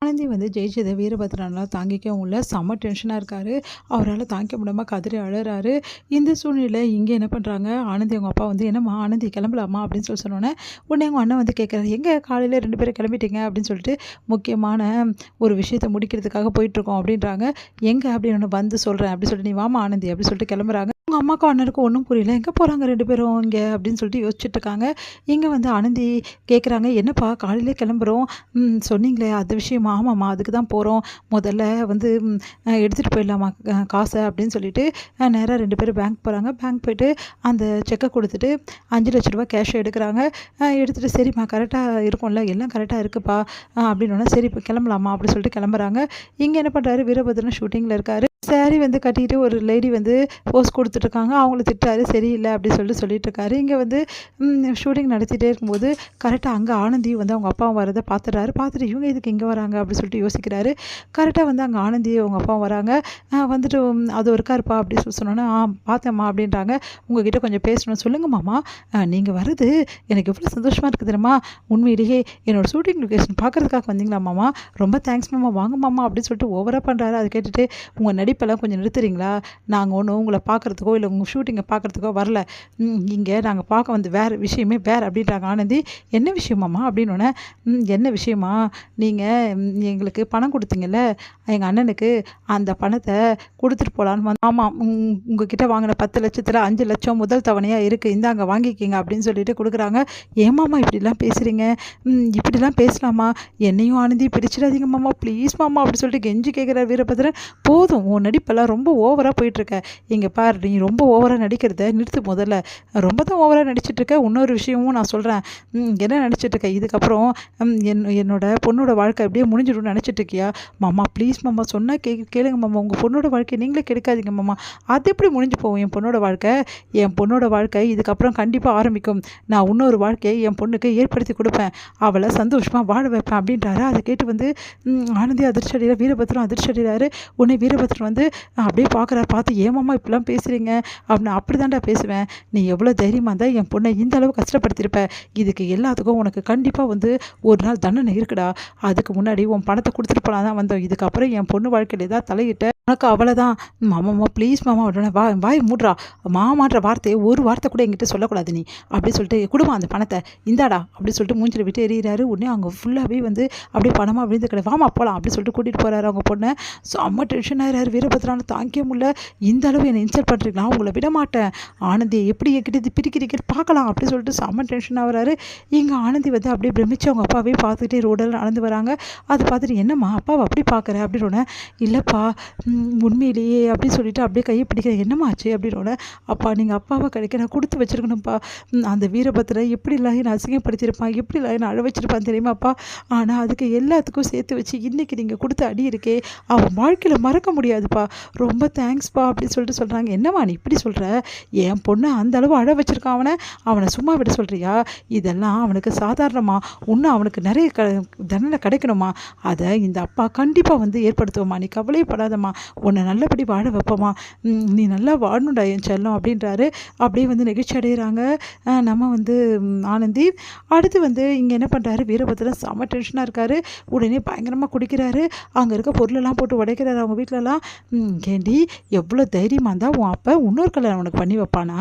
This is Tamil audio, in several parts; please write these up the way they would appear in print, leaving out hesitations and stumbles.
ஆனந்தி வந்து ஜெயிச்சத வீரபத்ரனால தாங்கிக்கவும் இல்ல. செம்ம டென்ஷனா இருக்காரு. அவரால தாங்கிக்க முடியாம கதறி அழறாரு. இந்த சூழ்நிலையில இங்க என்ன பண்றாங்க, ஆனந்தி அவங்க அப்பா வந்து, "என்னம்மா ஆனந்தி கிளம்பலாமா?" அப்படின்னு சொன்னோனே, உடனே அவங்க அண்ணன் வந்து கேட்குறாரு, "எங்க காலையில 2 பேரும் கிளம்பிட்டீங்க?" அப்படின்னு சொல்லிட்டு, "முக்கியமான ஒரு விஷயத்த முடிக்கிறதுக்காக போயிட்டுருக்கோம்" அப்படின்றாங்க. "எங்க?" அப்படின்னு, "வந்து சொல்றேன்" அப்படின்னு சொல்லிட்டு, "நீ வாம்மா ஆனந்தி" அப்படின்னு சொல்லிட்டு கிளம்புறாங்க. உங்க அம்மாக்கும் அண்ணனுக்கும் ஒண்ணும் புரியல. எங்க போறாங்க 2 பேரும் இங்க அப்படின்னு சொல்லிட்டு யோசிச்சுட்டு இருக்காங்க. இங்க வந்து ஆனந்தி கேட்குறாங்க, "என்னப்பா காலையிலே கிளம்புறோம். சொன்னீங்களே அது விஷயமா?" "ஆமாம்மா அதுக்கு தான் போறோம். முதல்ல வந்து எடுத்துட்டு போயிடலாமா காச" அப்படின்னு சொல்லிட்டு நேரா 2 பேரும் பேங்க் போறாங்க. பேங்க் போயிட்டு அந்த செக்க குடுத்துட்டு ரூ. 5,00,000 கேஷ் எடுக்குறாங்க. எடுத்துட்டு, "சரிம்மா கரெக்ட்டா இருக்கும்ல, எல்லாம் கரெக்ட்டா இருக்குப்பா" அப்படின்னோனே, "சரி இப்ப கிளம்பலாமா" அப்படின்னு சொல்லிட்டு கிளம்புறாங்க. இங்க என்ன பண்றாரு, வீரபத்ரன் ஷூட்டிங்ல இருக்காரு. சாரி வந்து கட்டிட்டு ஒரு லேடி வந்து போஸ் குடுத்துட்டுருக்காங்க. அவங்கள திட்டுறாரு. சரியில்ல அப்படின்னு சொல்லிட்டு இருக்காரு. இங்க வந்து ஷூட்டிங் நடத்திட்டே இருக்கும்போது, கரெக்ட்டா அங்க ஆனந்தியும் வந்து அவங்க அப்பாவும் வரத பார்த்துறாரு. பார்த்துட்டு, "இவங்க எதுக்கு இங்க வராங்க?" அப்படின்னு சொல்லிட்டு யோசிக்கிறாரு. கரெக்ட்டா வந்து அங்க ஆனந்தியும் அவங்க அப்பாவும் வராங்க. வந்துட்டு, "அது இருக்காருப்பா" அப்படின்னு சொன்னோனே, பார்த்தேன்ம்மா" அப்படின்றாங்க. "உங்ககிட்ட கொஞ்சம் பேசணும்." "சொல்லுங்க மாமா. நீங்க வர்றது எனக்கு எவ்வளோ சந்தோஷமா இருக்கு தெரியுமா? உண்மையிலேயே என்னோட ஷூட்டிங் லொகேஷன் பார்க்கறதுக்காக வந்தீங்களா மாமா? ரொம்ப தேங்க்ஸ் மாமா. வாங்க மாமா" அப்படின்னு சொல்லிட்டு ஓவரா பண்றாரு. அத கேட்டுட்டு, "உங்க நடிப்பெல்லாம் கொஞ்சம் நிறுத்துறீங்களா? நாங்க ஒண்ணும் உங்கள பார்க்கறதுக்கோ, இல்ல உங்க ஷூட்டிங்க பார்க்கறதுக்கோ வரல. இங்க நாங்க பார்க்க வந்து வேற விஷயமே வேற" அப்படின்றாங்க ஆனந்தி. "என்ன விஷயமாம்மா?" அப்படின்னோனே, "என்ன விஷயமா? நீங்க எங்களுக்கு பணம் குடுத்தீங்கல்ல, எங்க அண்ணனுக்கு அந்த பணத்த குடுத்துட்டு போலான்னு ஆமா. உங்ககிட்ட வாங்குன 10,00,000த்துல 5,00,000 முதல் தவணையா இருக்கு. இந்தாங்க வாங்கிக்கங்க" அப்படின்னு சொல்லிட்டு குடுக்குறாங்க. "ஏன் மாமா இப்படிலாம் பேசுறீங்க? இப்படிலாம் பேசலாமா? என்னையும் ஆனந்தியும் பிரிச்சிடாதீங்க மாமா. ப்ளீஸ் மாமா" அப்படி சொல்லிட்டு கெஞ்சி கேட்குறாரு வீரபத்ரன். "போதும் உன் நடிப்பெல்லாம் ரொம்ப ஓவரா போயிட்டுருக்க. இங்க பாரு நீ ரொம்ப ஓவரா நடிக்கிறத நிறுத்து முதல்ல. ரொம்ப தான் ஓவரா நடிச்சிட்டுருக்க. இன்னொரு விஷயமும் நான் சொல்றேன். என்ன நடிச்சிட்டுருக்க? இதுக்கப்புறம் என்னோட பொண்ணோட வாழ்க்கை அப்படியே முடிஞ்சிடும்னு நெனச்சிட்டு இருக்கியா? மாமா ப்ளீஸ் மாமா சொன்னா கேளுங்க மாமா. உங்க பொண்ணோட வாழ்க்கைய நீங்களே கெடுக்காதீங்க மாமா. அது எப்படி முடிஞ்சு போகும் என் பொண்ணோட வாழ்க்கை? என் பொண்ணோட வாழ்க்கை இதுக்கப்புறம் கண்டிப்பா ஆரம்பிக்கும். நான் இன்னொரு வாழ்க்கையை என் பொண்ணுக்கு ஏற்படுத்தி குடுப்பேன். அவள சந்தோஷமா வாழ வைப்பேன்" அப்படின்றாரு. அத கேட்டு வந்து ஆனந்தி அதிர்ச்சி அடைகிறா. வீரபத்ரன் அதிர்ச்சி அடைகிறாரு. உடனே வீரபத்ரன் வந்து அப்படியே பார்க்குறாரு. பார்த்து, "ஏன் மாமா இப்படிலாம் பேசுறீங்க?" அப்படின்னு. "அப்படிதான்டா பேசுவேன். நீ எவ்வளோ தைரியமா இருந்தா என் பொண்ண இந்த அளவு கஷ்டப்படுத்தியிருப்ப. இதுக்கு எல்லாத்துக்கும் உனக்கு கண்டிப்பா வந்து ஒரு நாள் தண்டனை இருக்குடா. அதுக்கு முன்னாடி உன் பணத்த குடுத்துட்டு போலாம் தான் வந்தோம். இதுக்கப்புறம் என் பொண்ணு வாழ்க்கையில ஏதாவது தலையிட்ட உனக்கு அவ்வளதான். மாமாம்மா ப்ளீஸ் மாமா" உடனே, வாய மூடுறா. மாமான்ற வார்த்தைய ஒரு வார்த்தை கூட என்கிட்ட சொல்லக்கூடாது நீ" அப்படின்னு சொல்லிட்டு, "குடும்மா அந்த பணத்த. இந்தாடா" அப்படின்னு சொல்லிட்டு மூஞ்சில விட்டு எறிகிறாரு. உடனே அங்க ஃபுல்லாவே வந்து அப்படியே பணமா விழுந்து கிடக்கு. "வாம்மா போலாம்" அப்படின்னு சொல்லிட்டு கூட்டிட்டு போறாரு அவங்க பொண்ண. செம்ம டென்ஷன் ஆயிறாரு வீரபத்ரனால தாங்கிக்கவே முடியல. "இந்த அளவு என்ன இன்சல்ட் பண்றீங்களா? உங்கள விடமாட்டேன். ஆனந்திய எப்படி என்கிட்ட பிரிக்கிறீங்கன்னு பார்க்கலாம்" அப்படின்னு சொல்லிட்டு செம்ம டென்ஷன் ஆகுறாரு. இங்க ஆனந்தி வந்து அப்படியே பிரமிச்சு அவங்க அப்பாவே பார்த்துக்கிட்டே ரோடெல்லாம் நடந்து வராங்க. அத பார்த்துட்டு, "என்னம்மா அப்பாவ அப்படி பார்க்குற?" அப்படின்னோனே, "இல்லப்பா உண்மையிலேயே" அப்படின்னு சொல்லிட்டு அப்படியே கைய பிடிக்கிறேன். "என்னம்மா ஆச்சு?" அப்படின்னோனே, "அப்பா நீங்க அப்பாவா கிடைக்க நான் குடுத்து வச்சிருக்கணும்ப்பா. அந்த வீரபத்ரன் எப்படிலாம் என்ன அசிங்கப்படுத்தியிருப்பான், எப்படிலாம் என்ன அழ வச்சிருப்பான் தெரியுமாப்பா? ஆனா அதுக்கு எல்லாத்துக்கும் சேர்த்து வச்சு இன்னைக்கு நீங்க குடுத்த அடி இருக்கே, அவன் வாழ்க்கையில மறக்க முடியாதுப்பா. ரொம்ப தேங்க்ஸ்ப்பா" அப்படின்னு சொல்லிட்டு சொல்றாங்க. "என்னம்மா நீ இப்படி சொல்ற? என் பொண்ண அந்த அளவு அழ வச்சிருக்கான் அவன சும்மா விட சொல்றியா? இதெல்லாம் அவனுக்கு சாதாரணமா? இன்னும் அவனுக்கு நிறைய தண்டனை கிடைக்கணுமா? அத இந்த அப்பா கண்டிப்பா வந்து ஏற்படுத்துவோம்மா. நீ கவலையே படாதம்மா. உன்னை நல்லபடி வாழ வைப்போம்மா. நீ நல்லா வாழணும்டா என் செல்லம்" அப்படின்றாரு. அப்படியே வந்து நெகிழ்ச்சி அடைகிறாங்க நம்ம வந்து ஆனந்தி. அடுத்து வந்து இங்க என்ன பண்றாரு, வீரபத்ரன் செம்ம டென்ஷனா இருக்காரு. உடனே பயங்கரமா குடிக்கிறாரு. அங்க இருக்க பொருளெல்லாம் போட்டு உடைக்கிறாரு அவங்க வீட்லலாம். "ஏண்டி எவ்வளோ தைரியமா இருந்தா உன் அப்பன் இன்னொரு கல்யாணம் உனக்கு பண்ணி வைப்பானா?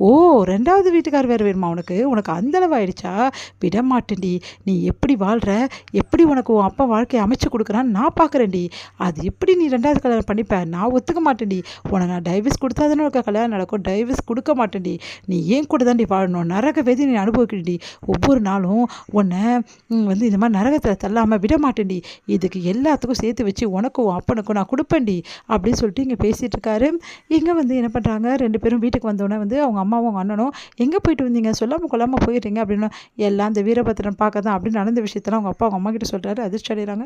ஓ 2வது வீட்டுக்கார் வேற வேணுமா உனக்கு? உனக்கு அந்த அளவு ஆயிடுச்சா? விடமாட்டேன்டி. நீ எப்படி வாழ்ற, எப்படி உனக்கு உன் அப்பா வாழ்க்கைய அமைச்சு கொடுக்குறான்னு நான் பார்க்குறேன்டி. அது எப்படி நீ 2வது கல்யாணம் பண்ணிப்ப? நான் ஒத்துக்க மாட்டேன்டி. உனக்கு நான் டைவர்ஸ் கொடுத்தா தானே உனக்கு கல்யாணம் நடக்கும். டைவர்ஸ் கொடுக்க மாட்டேன்டி. நீ ஏன் கூட தாண்டி வாழணும். நரக வேதனை நீ அனுபவிக்கணும்டி. ஒவ்வொரு நாளும் உன்னை வந்து இந்த மாதிரி நரகத்தில் தள்ளாமல் விட மாட்டேன்டி. இதுக்கு எல்லாத்துக்கும் சேர்த்து வச்சு உனக்கும் உன் அப்பனுக்கும் நான் கொடுப்பேன்டி" அப்படின்னு சொல்லிட்டு இங்கே பேசிகிட்டு இருக்காரு. இங்கே வந்து என்ன பண்ணுறாங்க, 2 பேரும் வீட்டுக்கு வந்தோடனே வந்து அவங்க அம்மாவும் அவங்க அண்ணனும், "எங்கே போயிட்டு வந்தீங்க? சொல்லாமல் கொள்ளாமல் போயிடுறீங்க" அப்படின்னு. "எல்லாம் இந்த வீரபத்ரன் பார்க்க தான்" அப்படின்னு நடந்த விஷயத்தெல்லாம் அவங்க அப்பா அவங்க அம்மா கிட்ட சொல்கிறாரு. அதிர்ச்சி அடைகிறாங்க.